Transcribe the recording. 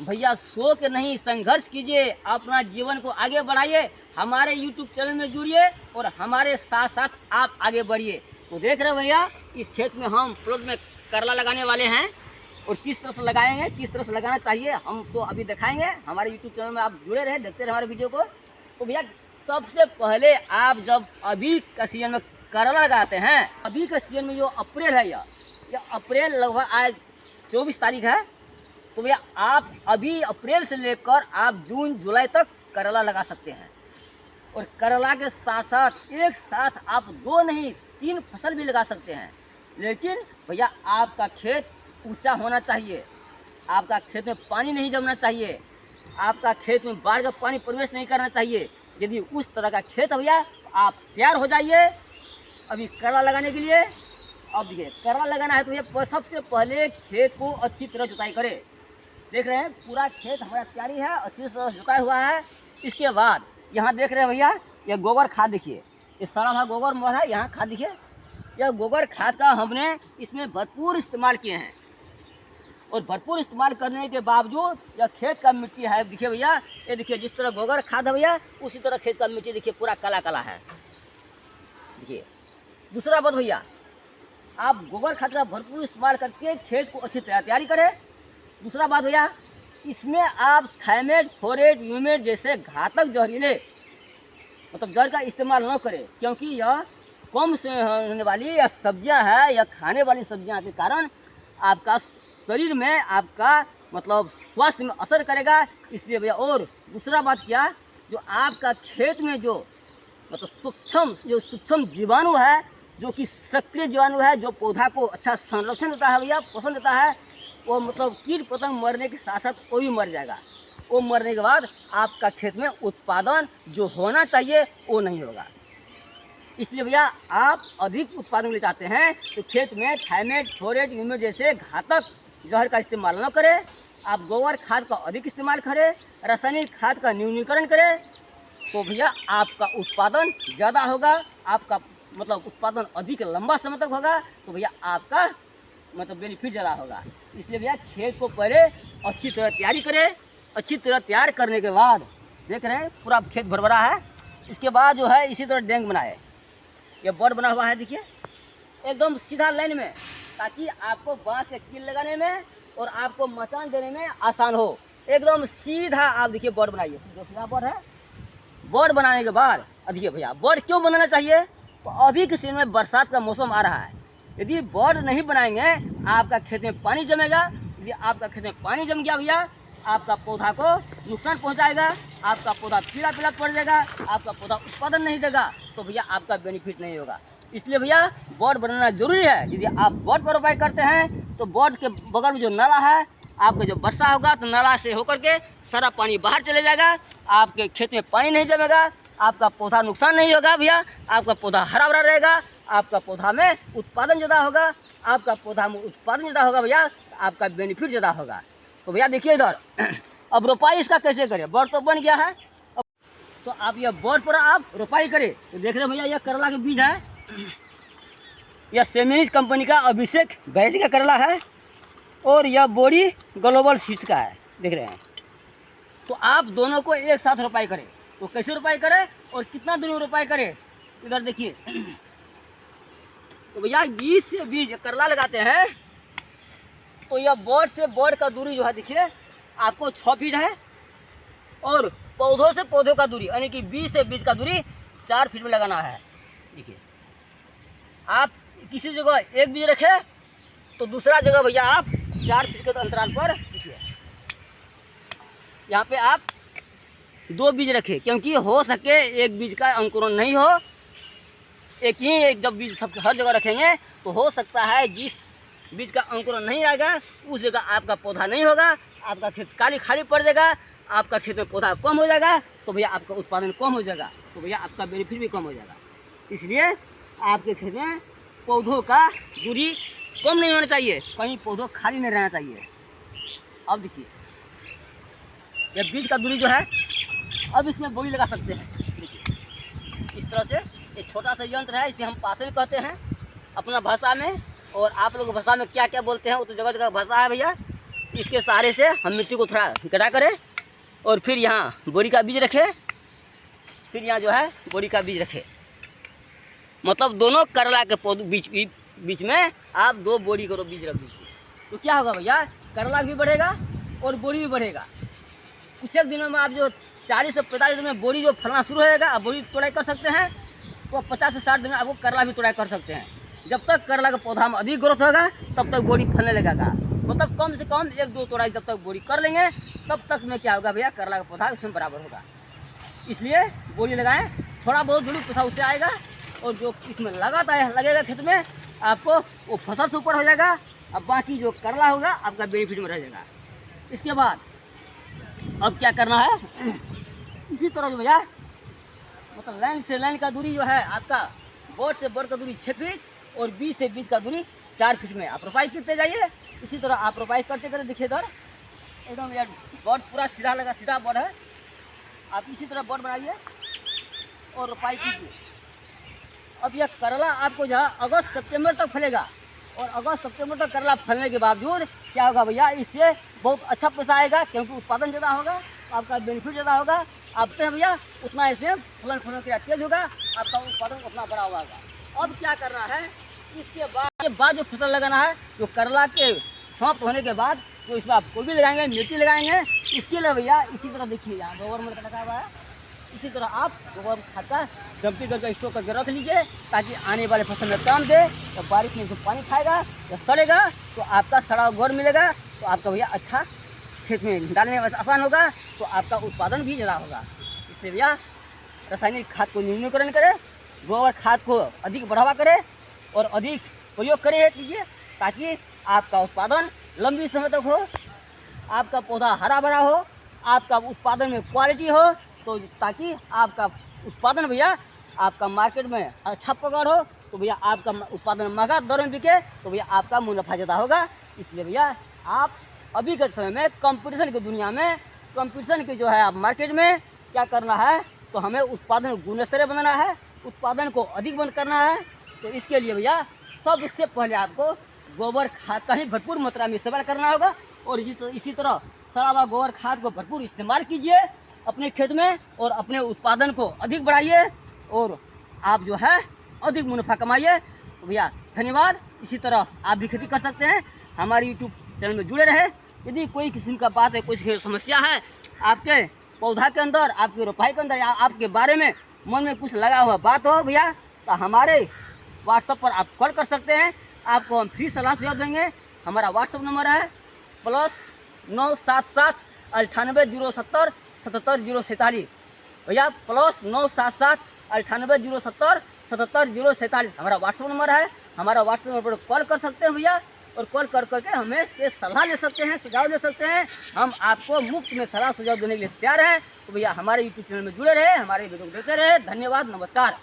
भैया सो के नहीं, संघर्ष कीजिए, अपना जीवन को आगे बढ़ाइए। हमारे YouTube चैनल में जुड़िए और हमारे साथ साथ आप आगे बढ़िए। तो देख रहे हो भैया, इस खेत में हम प्लॉट में करला लगाने वाले हैं और किस तरह से लगाएंगे, किस तरह से लगाना चाहिए हम तो अभी दिखाएंगे। हमारे YouTube चैनल में आप जुड़े रहे, देखते रहे हमारे वीडियो को। तो भैया सबसे पहले आप जब अभी का सीजन में करला लगाते हैं, अभी के सीजन में जो अप्रैल है, यह अप्रैल लगभग आज 24 तारीख है। तो भैया आप अभी अप्रैल से लेकर आप जून जुलाई तक करला लगा सकते हैं। और करला के साथ साथ एक साथ आप 2 नहीं 3 फसल भी लगा सकते हैं। लेकिन भैया आपका खेत ऊंचा होना चाहिए, आपका खेत में पानी नहीं जमना चाहिए, आपका खेत में बाढ़ का पानी प्रवेश नहीं करना चाहिए। यदि उस तरह का खेत है भैया, आप तैयार हो जाइए अभी करला लगाने के लिए। अब देखिए करला लगाना है तो भैया सबसे पहले खेत को अच्छी तरह जुताई करें। देख रहे हैं पूरा खेत हमारा तैयारी है, अच्छी तरह जुताया हुआ है। इसके बाद यहाँ देख रहे हैं भैया, ये गोबर खाद देखिए, ये सारा हमारा गोबर मोर है। यहाँ खाद देखिए, यह गोबर खाद का हमने इसमें भरपूर इस्तेमाल किए हैं। और भरपूर इस्तेमाल करने के बावजूद यह खेत का मिट्टी है, देखिए भैया, ये देखिए जिस तरह गोबर खाद है भैया, उसी तरह खेत का मिट्टी देखिए पूरा काला काला है। देखिए दूसरा बात भैया, आप गोबर खाद का भरपूर इस्तेमाल करके खेत को अच्छी तैयारी करें। दूसरा बात भैया, इसमें आप थायमेट, फोरेट, यूमेट जैसे घातक जहरीले मतलब जहर का इस्तेमाल न करें, क्योंकि यह कम से होने वाली यह सब्जियां है, यह खाने वाली सब्जियां के कारण आपका शरीर में आपका मतलब स्वास्थ्य में असर करेगा। इसलिए भैया, और दूसरा बात क्या, जो आपका खेत में जो मतलब सूक्ष्म जीवाणु है, जो कि सक्रिय जीवाणु है, जो पौधा को अच्छा संरक्षण देता है भैया, पोषण देता है, वो मतलब कीट पतंग मरने के साथ साथ वो भी मर जाएगा। वो मरने के बाद आपका खेत में उत्पादन जो होना चाहिए वो नहीं होगा। इसलिए भैया आप अधिक उत्पादन के लिए चाहते हैं तो खेत में थायमेट, फोरेट, यूमेट जैसे घातक जहर का इस्तेमाल न करें। आप गोबर खाद का अधिक इस्तेमाल करें, रासायनिक खाद का न्यूनीकरण करें, तो भैया आपका उत्पादन ज़्यादा होगा, आपका मतलब उत्पादन अधिक लंबा समय तक होगा। तो भैया आपका मतलब बेनिफिट ज़्यादा होगा। इसलिए भैया खेत को पहले अच्छी तरह तैयारी करें। अच्छी तरह तैयार करने के बाद देख रहे हैं पूरा खेत भरभरा है। इसके बाद जो है इसी तरह डैंग बनाए, ये बोर्ड बना हुआ है देखिए एकदम सीधा लाइन में, ताकि आपको बांस के कील लगाने में और आपको मचान देने में आसान हो। एकदम सीधा आप देखिए बोर्ड बनाइए, जो सीधा बोर्ड है। बोर्ड बनाने के बाद देखिए भैया, बोर्ड क्यों बनाना चाहिए, तो अभी के सीजन में बरसात का मौसम आ रहा है। यदि बोर्ड नहीं बनाएंगे आपका खेत में पानी जमेगा। यदि आपका खेत में पानी जम गया भैया, आपका पौधा को नुकसान पहुंचाएगा, आपका पौधा पीला पीला पड़ जाएगा, आपका पौधा उत्पादन नहीं देगा, तो भैया आपका बेनिफिट नहीं होगा। इसलिए भैया बोर्ड बनाना जरूरी है। यदि आप बोर्ड पर रोपाई करते हैं तो बोर्ड के बगल में जो नाला है, आपका जो वर्षा होगा तो नाला से होकर के सारा पानी बाहर चले जाएगा, आपके खेत में पानी नहीं जमेगा, आपका पौधा नुकसान नहीं होगा भैया, आपका पौधा हरा भरा रहेगा, आपका पौधा में उत्पादन ज़्यादा होगा, आपका पौधा में उत्पादन ज़्यादा होगा भैया, आपका बेनिफिट ज़्यादा होगा। तो भैया देखिए इधर अब रोपाई इसका कैसे करें, बोर्ड तो बन गया है, अब तो आप ये बोर्ड पर आप रोपाई करें। तो देख रहे हैं भैया, यह करला के बीज है, यह सेमिनिस कंपनी का अभिषेक वैरायटी का करला है और यह बोरी ग्लोबल सीड्स का है, देख रहे हैं। तो आप दोनों को एक साथ रोपाई करें। तो कैसे रोपाई करें और कितना दूर रोपाई करें, इधर देखिए। तो भैया बीज से बीज करला लगाते हैं तो यह बोर्ड से बोर्ड का दूरी जो है देखिए आपको 6 फीट है, और पौधों से पौधों का दूरी यानी कि बीज से बीज का दूरी 4 फीट में लगाना है। देखिए आप किसी जगह एक बीज रखें तो दूसरा जगह भैया आप 4 फीट के अंतराल पर देखिए यहाँ पे आप 2 बीज रखें, क्योंकि हो सके एक बीज का अंकुरण नहीं हो। एक ही जब बीज सब हर जगह रखेंगे तो हो सकता है जिस बीज का अंकुरण नहीं आएगा उस जगह आपका पौधा नहीं होगा, आपका खेत खाली पड़ जाएगा, आपका खेत में पौधा कम हो जाएगा, तो भैया आपका उत्पादन कम हो जाएगा, तो भैया आपका बेनिफिट भी कम हो जाएगा। इसलिए आपके खेत में पौधों का दूरी कम नहीं होना चाहिए, कहीं पौधों खाली नहीं रहना चाहिए। अब देखिए यह बीज का दूरी जो है, अब इसमें बोरी लगा सकते हैं। देखिए इस तरह से एक छोटा सा यंत्र है, इसे हम पासल कहते हैं अपना भाषा में, और आप लोग भाषा में क्या क्या बोलते हैं वो तो जगह जगह भाषा है भैया। इसके सहारे से हम मिट्टी को थोड़ा गड्ढा करें और फिर यहाँ बोरी का बीज रखें, फिर यहाँ जो है बोरी का बीज रखें। मतलब दोनों करला के पौधों बीच में आप 2 बोरी करो बीज रख दीजिए। तो क्या होगा भैया, करला भी बढ़ेगा और बोरी भी बढ़ेगा। कुछ एक दिनों में आप जो 40 से 45 दिन में बोरी जो फलना शुरू होएगा, आप बोरी तोड़ाई कर सकते हैं। तो 50 से 60 दिन में आपको करला भी तोड़ाई कर सकते हैं। जब तक करला का पौधा में अधिक ग्रोथ होगा तब तक बोरी फलने लगेगा। मतलब कम से कम 1-2 तोड़ाई जब तक बोरी कर लेंगे तब तक में क्या होगा भैया, करला का पौधा उसमें बराबर होगा। इसलिए बोरी लगाएं, थोड़ा बहुत धूल पैसा उससे आएगा और जो इसमें लगेगा खेत में आपको वो फसल से ऊपर हो जाएगा। अब बाकी जो करला होगा आपका बेनिफिट में रह जाएगा। इसके बाद अब क्या करना है, इसी तरह जो भैया मतलब लाइन से लाइन का दूरी जो है आपका बोर्ड से बोर्ड का दूरी 6 फीट और बीच से बीच का दूरी 4 फीट में आप रोपाई करते जाइए। इसी तरह आप रोपाई करते करते देखिए इधर एकदम यार बोर्ड पूरा सीधा लगा, सीधा बोर्ड है। आप इसी तरह बोर्ड बनाइए और रोपाई कीजिए। अब यह करला आपको जहाँ अगस्त सितंबर तक फलेगा और अगस्त सितंबर तक करला फलने के बावजूद क्या होगा भैया, इससे बहुत अच्छा पैसा आएगा क्योंकि उत्पादन ज़्यादा होगा, आपका बेनिफिट ज़्यादा होगा। आपके भैया उतना इसमें फलन की तेज होगा, आपका उत्पादन उतना बड़ा होगा। अब क्या करना है, इसके बाद जो फसल लगाना है, जो करला के समाप्त होने के बाद जो इसमें आप गोभी लगाएंगे, मिर्ची लगाएंगे, इसके लिए भैया इसी तरह देखिए यहाँ गोबर में लगा हुआ है। इसी तरह आप गोबर खाद का डंपिंग करके स्टोर करके रख लीजिए ताकि आने वाले फसल में काम दे। तो बारिश में जो पानी खाएगा या सड़ेगा तो आपका सड़ा गोबर मिलेगा, तो आपका भैया अच्छा खेत में डालने में आसान होगा, तो आपका उत्पादन भी ज़्यादा होगा। इसलिए भैया रासायनिक खाद को न्यूनीकरण करें, गोबर खाद को अधिक बढ़ावा करें और अधिक प्रयोग कीजिए ताकि आपका उत्पादन लंबी समय तक हो, आपका पौधा हरा भरा हो, आपका उत्पादन में क्वालिटी हो, तो ताकि आपका उत्पादन भैया आपका मार्केट में अच्छा पकड़ हो, तो भैया आपका उत्पादन महंगा दर में बिके, तो भैया आपका मुनाफा ज़्यादा होगा। इसलिए भैया आप अभी के समय में कंपटीशन की दुनिया में, कंपटीशन की जो है आप मार्केट में क्या करना है, तो हमें उत्पादन गुणस्तरीय बनाना है, उत्पादन को अधिक बंद करना है। तो इसके लिए भैया सबसे पहले आपको गोबर खाद का ही भरपूर मात्रा में इस्तेमाल करना होगा और इसी तरह सड़ा हुआ गोबर खाद को भरपूर इस्तेमाल कीजिए अपने खेत में और अपने उत्पादन को अधिक बढ़ाइए और आप जो है अधिक मुनाफा कमाइए। तो भैया धन्यवाद। इसी तरह आप भी खेती कर सकते हैं, हमारे यूट्यूब चैनल में जुड़े रहे। यदि कोई किस्म का बात है, कुछ समस्या है आपके पौधा के अंदर, आपके रोपाई के अंदर या आपके बारे में मन में कुछ लगा हुआ बात हो भैया, तो हमारे व्हाट्सएप पर आप कॉल कर सकते हैं, आपको हम फ्री सलाह सुझाव देंगे। हमारा व्हाट्सएप नंबर है +977 98 070 77 047 भैया, +977 98 070 77 047 हमारा व्हाट्सएप नंबर है। हमारा व्हाट्सएप नंबर पर कॉल कर सकते हैं भैया और कॉल करके हमें से सलाह ले सकते हैं, सुझाव ले सकते हैं। हम आपको मुफ्त में सलाह सुझाव देने के लिए तैयार हैं। तो भैया हमारे यूट्यूब चैनल में जुड़े रहे, हमारे वीडियो को देखते रहे। धन्यवाद, नमस्कार।